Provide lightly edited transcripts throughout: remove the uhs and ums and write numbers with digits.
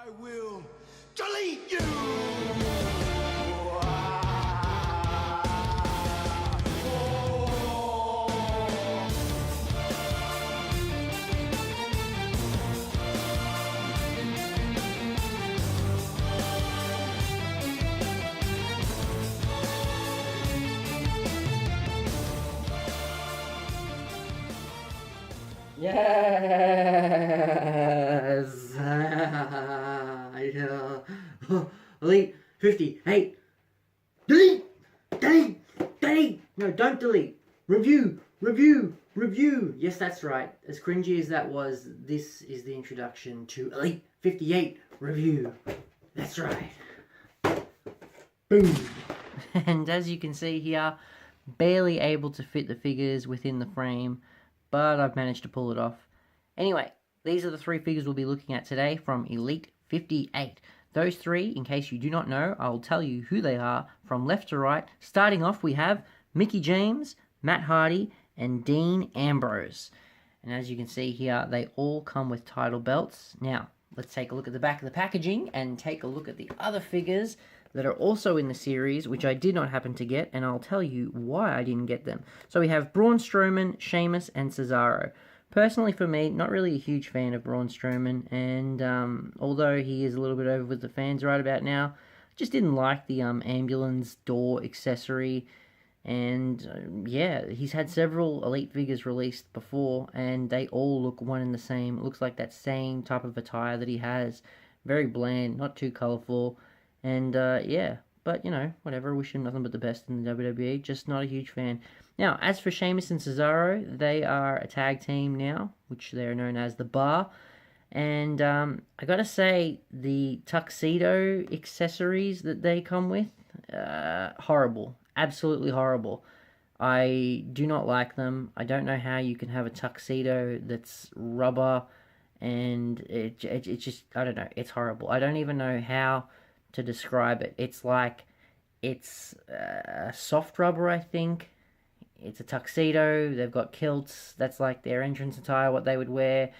I will delete you! Yes! Elite 58. Delete! Delete! Delete! No, don't delete. Review! Review! Review! Yes, that's right. As cringy as that was, this is the introduction to Elite 58 Review. That's right. Boom! And as you can see here, barely able to fit the figures within the frame, but I've managed to pull it off. Anyway, these are the three figures we'll be looking at today from Elite 58. Those three, in case you do not know, I'll tell you who they are from left to right. Starting off, we have Mickie James, Matt Hardy, and Dean Ambrose. And as you can see here, they all come with title belts. Now, let's take a look at the back of the packaging and take a look at the other figures that are also in the series, which I did not happen to get, and I'll tell you why I didn't get them. So we have Braun Strowman, Sheamus, and Cesaro. Personally, for me, not really a huge fan of Braun Strowman, and although he is a little bit over with the fans right about now, just didn't like the ambulance door accessory. And yeah, he's had several Elite figures released before, and they all look one and the same. It looks like that same type of attire that he has. Very bland, not too colourful. And yeah, but you know, whatever, wish him nothing but the best in the WWE, just not a huge fan. Now, as for Sheamus and Cesaro, they are a tag team now, which they're known as The Bar. And I gotta say, the tuxedo accessories that they come with, horrible. Absolutely horrible. I do not like them. I don't know how you can have a tuxedo that's rubber, and it just, I don't know, it's horrible. I don't even know how to describe it. It's like, it's soft rubber, I think. It's a tuxedo. They've got kilts. That's like their entrance attire, what they would wear.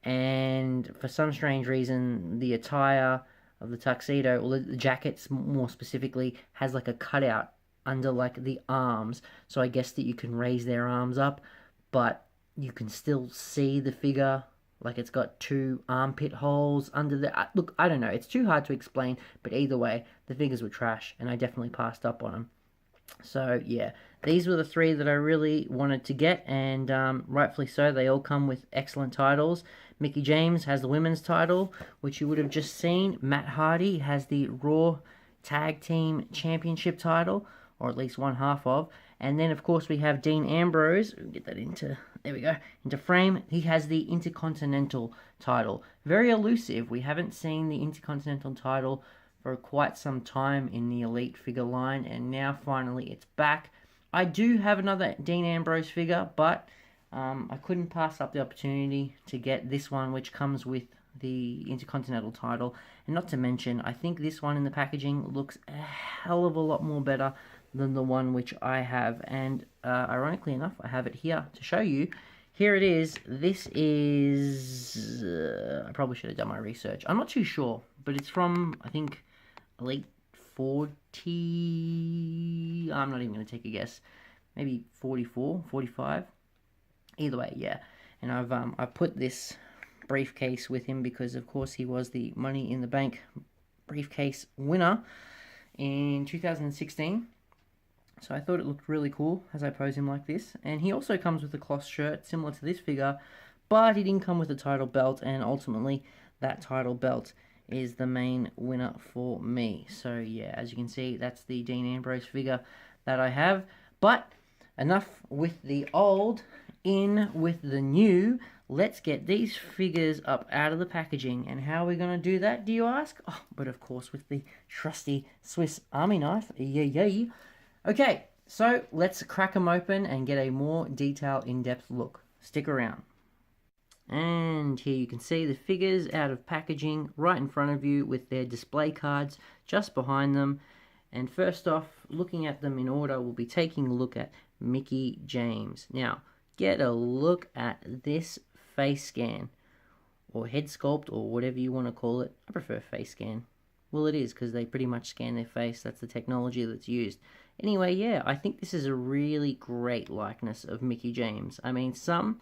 And for some strange reason, the attire of the tuxedo, or the jackets more specifically, has like a cutout under like the arms. So I guess that you can raise their arms up, but you can still see the figure. Like, it's got two armpit holes under the... Look, I don't know. It's too hard to explain. But either way, the figures were trash. And I definitely passed up on them. So, yeah. These were the three that I really wanted to get. And rightfully so. They all come with excellent titles. Mickie James has the women's title, which you would have just seen. Matt Hardy has the Raw Tag Team Championship title. Or at least one half of. And then, of course, we have Dean Ambrose. We'll get that into... There we go. Into frame. He has the Intercontinental title. Very elusive. We haven't seen the Intercontinental title for quite some time in the Elite figure line. And now, finally, it's back. I do have another Dean Ambrose figure. But I couldn't pass up the opportunity to get this one, which comes with the Intercontinental title. And not to mention, I think this one in the packaging looks a hell of a lot more better than the one which I have. And ironically enough, I have it here to show you. Here it is. This is... I probably should have done my research. I'm not too sure, but it's from, I think, Elite 40... I'm not even going to take a guess. Maybe 44, 45. Either way, yeah. And I've put this briefcase with him because, of course, he was the Money in the Bank briefcase winner in 2016. So I thought it looked really cool as I pose him like this. And he also comes with a cloth shirt similar to this figure, but he didn't come with a title belt, and ultimately that title belt is the main winner for me. So yeah, as you can see, that's the Dean Ambrose figure that I have. But enough with the old, in with the new. Let's get these figures up out of the packaging. And how are we going to do that, do you ask? Oh, but of course with the trusty Swiss Army knife. Yay. Okay, so let's crack them open and get a more detailed, in-depth look. Stick around. And here you can see the figures out of packaging right in front of you with their display cards just behind them. And first off, looking at them in order, we'll be taking a look at Mickie James. Now, get a look at this face scan. or head sculpt, or whatever you want to call it. I prefer face scan. Well, it is, because they pretty much scan their face. That's the technology that's used. Anyway, yeah, I think this is a really great likeness of Mickie James. I mean, some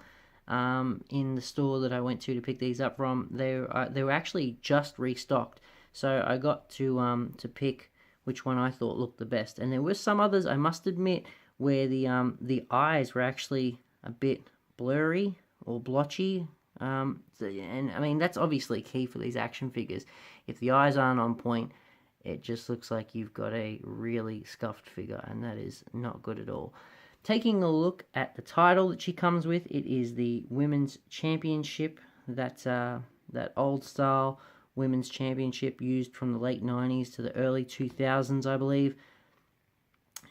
in the store that I went to pick these up from, they were actually just restocked. So I got to pick which one I thought looked the best. And there were some others, I must admit, where the eyes were actually a bit blurry or blotchy. And I mean, that's obviously key for these action figures. If the eyes aren't on point, it just looks like you've got a really scuffed figure, and that is not good at all. Taking a look at the title that she comes with, it is the Women's Championship. That's that old style Women's Championship used from the late 90s to the early 2000s, I believe.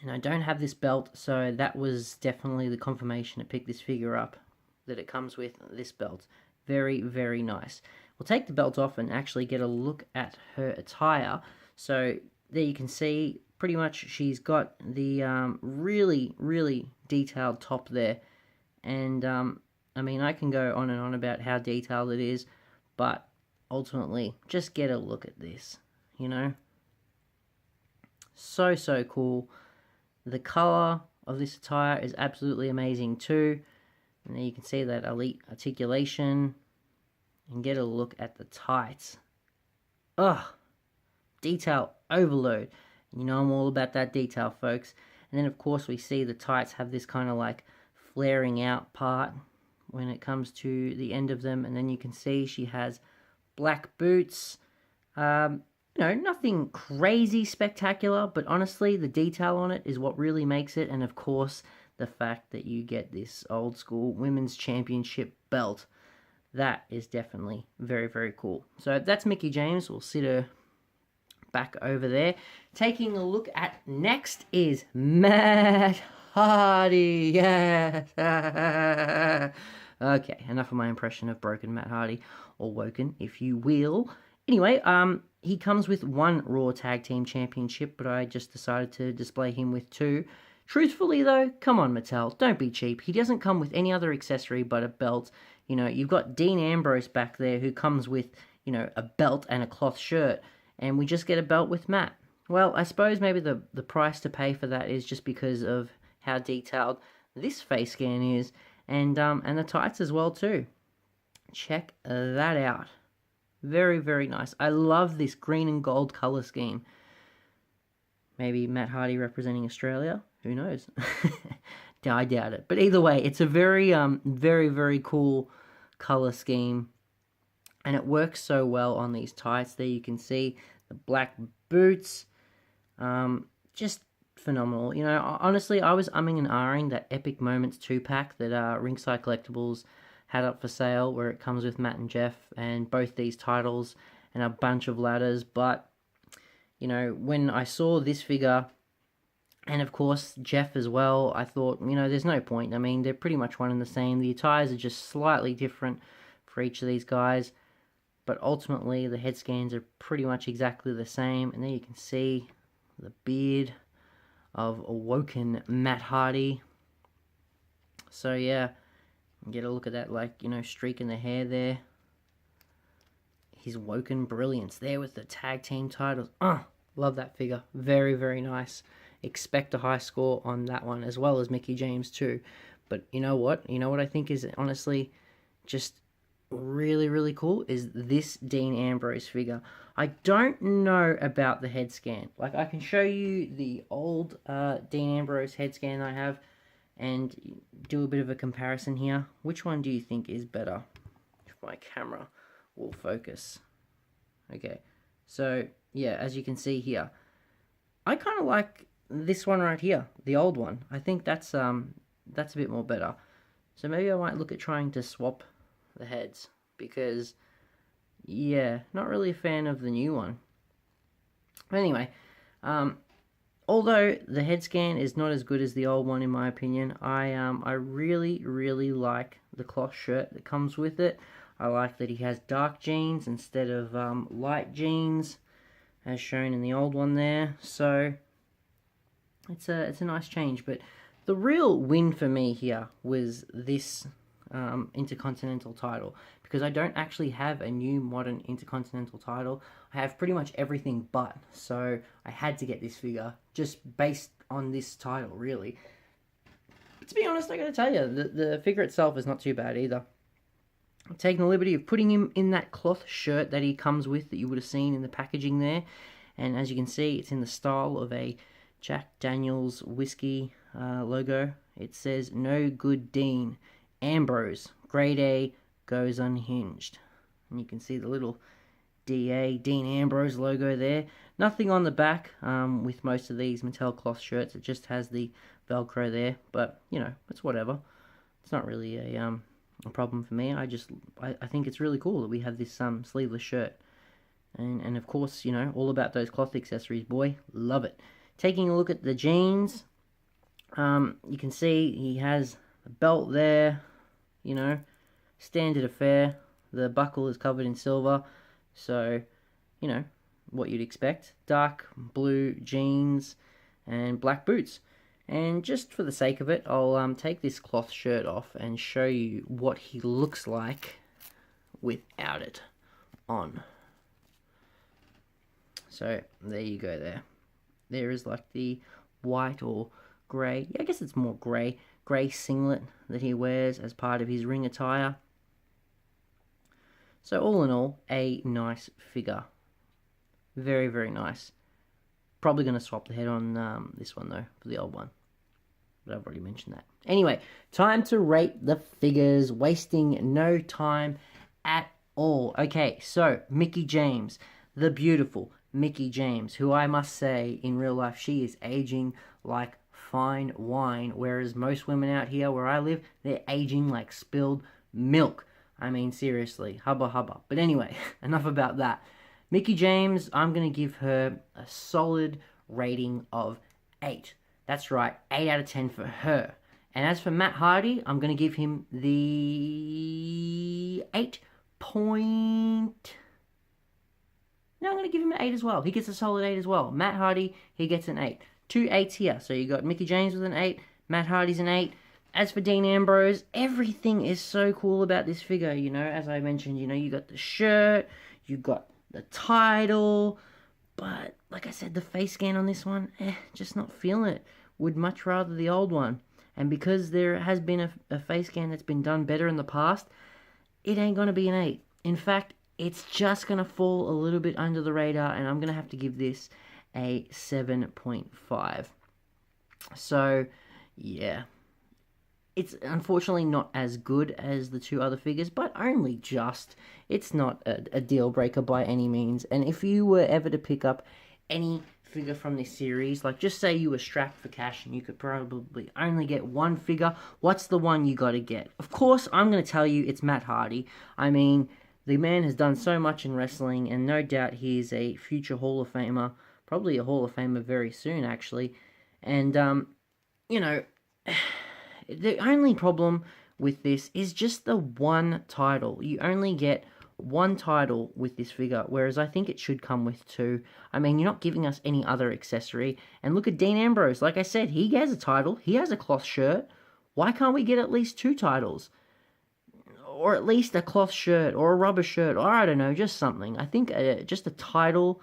And I don't have this belt, so that was definitely the confirmation to pick this figure up, that it comes with this belt. Very, very nice. We'll take the belt off and actually get a look at her attire. So there you can see, pretty much she's got the really, really detailed top there. And, I mean, I can go on and on about how detailed it is, but ultimately, just get a look at this, you know? So, so cool. The colour of this attire is absolutely amazing too. And there you can see that elite articulation. And get a look at the tights. Ugh! Detail overload. You know I'm all about that detail, folks. And then, of course, we see the tights have this kind of like flaring out part when it comes to the end of them. And then you can see she has black boots. You know, nothing crazy spectacular, but honestly, the detail on it is what really makes it. And of course, the fact that you get this old school Women's Championship belt. That is definitely very, very cool. So that's Mickie James. We'll sit her back over there. Taking a look at next is Matt Hardy. Yes. Okay, enough of my impression of broken Matt Hardy, or woken, if you will. Anyway, he comes with one Raw Tag Team Championship, but I just decided to display him with two. Truthfully, though, come on, Mattel, don't be cheap. He doesn't come with any other accessory but a belt. You know, you've got Dean Ambrose back there who comes with, you know, a belt and a cloth shirt, and we just get a belt with Matt. Well, I suppose maybe the price to pay for that is just because of how detailed this face scan is, and the tights as well too. Check that out. Very, very nice. I love this green and gold color scheme. Maybe Matt Hardy representing Australia? Who knows? I doubt it. But either way, it's a very, very, very cool color scheme. And it works so well on these tights. There you can see the black boots. Just phenomenal. You know, honestly, I was umming and ahhing that Epic Moments 2-pack that Ringside Collectibles had up for sale, where it comes with Matt and Jeff and both these titles and a bunch of ladders. But, you know, when I saw this figure, and of course Jeff as well, I thought, you know, there's no point. I mean, they're pretty much one and the same. The attires are just slightly different for each of these guys, but ultimately the head scans are pretty much exactly the same. And there you can see the beard of awoken Matt Hardy. So yeah, get a look at that, like, you know, streak in the hair there. His woken brilliance there with the tag team titles. Love that figure. Very, very nice. Expect a high score on that one, as well as Mickie James too. But you know what? You know what I think is honestly just really, really cool is this Dean Ambrose figure. I don't know about the head scan. Like, I can show you the old Dean Ambrose head scan I have and do a bit of a comparison here. Which one do you think is better? If my camera will focus. Okay, so yeah, as you can see here, I kind of like this one right here, the old one. I think that's a bit more better. So maybe I might look at trying to swap the heads, because yeah, not really a fan of the new one. But anyway, although the head scan is not as good as the old one in my opinion, I really, really like the cloth shirt that comes with it. I like that he has dark jeans instead of light jeans, as shown in the old one there. So it's a nice change. But the real win for me here was this Intercontinental title, because I don't actually have a new modern Intercontinental title. I have pretty much everything but, so I had to get this figure just based on this title, really. But to be honest, I gotta tell you, the figure itself is not too bad either. I'm taking the liberty of putting him in that cloth shirt that he comes with that you would have seen in the packaging there. And as you can see, it's in the style of a Jack Daniels whiskey logo. It says, "No Good Dean, Ambrose, Grade A, goes unhinged." And you can see the little DA, Dean Ambrose logo there. Nothing on the back with most of these Mattel cloth shirts. It just has the Velcro there. But, you know, it's whatever. It's not really a problem for me. I think it's really cool that we have this sleeveless shirt. And of course, you know, all about those cloth accessories, boy. Love it. Taking a look at the jeans, you can see he has a belt there, you know, standard affair. The buckle is covered in silver, so, you know, what you'd expect. Dark blue jeans and black boots. And just for the sake of it, I'll take this cloth shirt off and show you what he looks like without it on. So, there you go there. There is like the white or grey, yeah, I guess it's more grey singlet that he wears as part of his ring attire. So all in all, a nice figure. Very, very nice. Probably going to swap the head on this one though, for the old one. But I've already mentioned that. Anyway, time to rate the figures, wasting no time at all. Okay, so Mickie James, the beautiful Mickie James, who I must say, in real life, she is aging like fine wine, whereas most women out here where I live, they're aging like spilled milk. I mean, seriously, hubba hubba. But anyway, enough about that. Mickie James, I'm going to give her a solid rating of 8. That's right, 8 out of 10 for her. And as for Matt Hardy, I'm going to give him the 8 point... No, I'm going to give him an 8 as well. He gets a solid 8 as well. Matt Hardy, he gets an 8. 2 8s here. So you got Mickie James with an 8. Matt Hardy's an 8. As for Dean Ambrose, everything is so cool about this figure, you know. As I mentioned, you know, you got the shirt, you got the title. But, like I said, the face scan on this one, just not feeling it. Would much rather the old one. And because there has been a face scan that's been done better in the past, it ain't going to be an 8. In fact, it's just going to fall a little bit under the radar, and I'm going to have to give this a 7.5. So, yeah. It's unfortunately not as good as the two other figures, but only just. It's not a deal breaker by any means. And if you were ever to pick up any figure from this series, like just say you were strapped for cash and you could probably only get one figure, what's the one you got to get? Of course, I'm going to tell you it's Matt Hardy. I mean, the man has done so much in wrestling, and no doubt he is a future Hall of Famer, probably a Hall of Famer very soon, actually. And, you know, the only problem with this is just the one title. You only get one title with this figure, whereas I think it should come with 2. I mean, you're not giving us any other accessory. And look at Dean Ambrose. Like I said, he has a title. He has a cloth shirt. Why can't we get at least 2 titles? Or at least a cloth shirt, or a rubber shirt, or I don't know, just something. I think just a title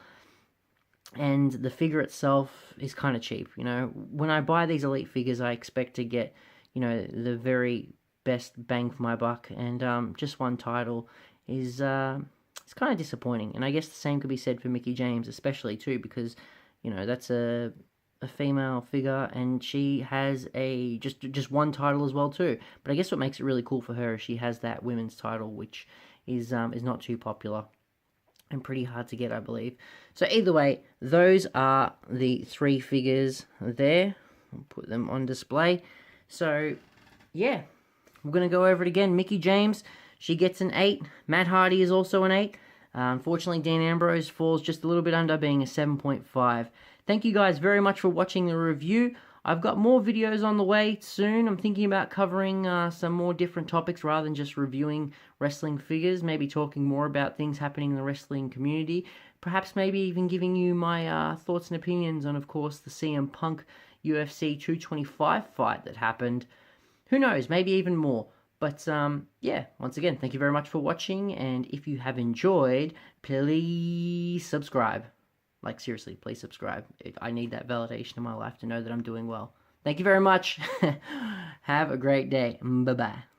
and the figure itself is kind of cheap, you know. When I buy these Elite figures, I expect to get, you know, the very best bang for my buck, and just one title is it's kind of disappointing. And I guess the same could be said for Mickie James, especially too, because, you know, that's a female figure, and she has a just one title as well too. But I guess what makes it really cool for her is she has that women's title, which is not too popular and pretty hard to get, I believe. So either way, those are the 3 figures there. I'll put them on display. So yeah, we're gonna go over it again. Mickie James, she gets an 8. Matt Hardy is also an 8. Unfortunately, Dean Ambrose falls just a little bit under, being a 7.5. Thank you guys very much for watching the review. I've got more videos on the way soon. I'm thinking about covering some more different topics rather than just reviewing wrestling figures. Maybe talking more about things happening in the wrestling community. Perhaps maybe even giving you my thoughts and opinions on, of course, the CM Punk UFC 225 fight that happened. Who knows, maybe even more. But yeah, once again, thank you very much for watching, and if you have enjoyed, please subscribe. Like, seriously, please subscribe. I need that validation in my life to know that I'm doing well. Thank you very much. Have a great day. Bye-bye.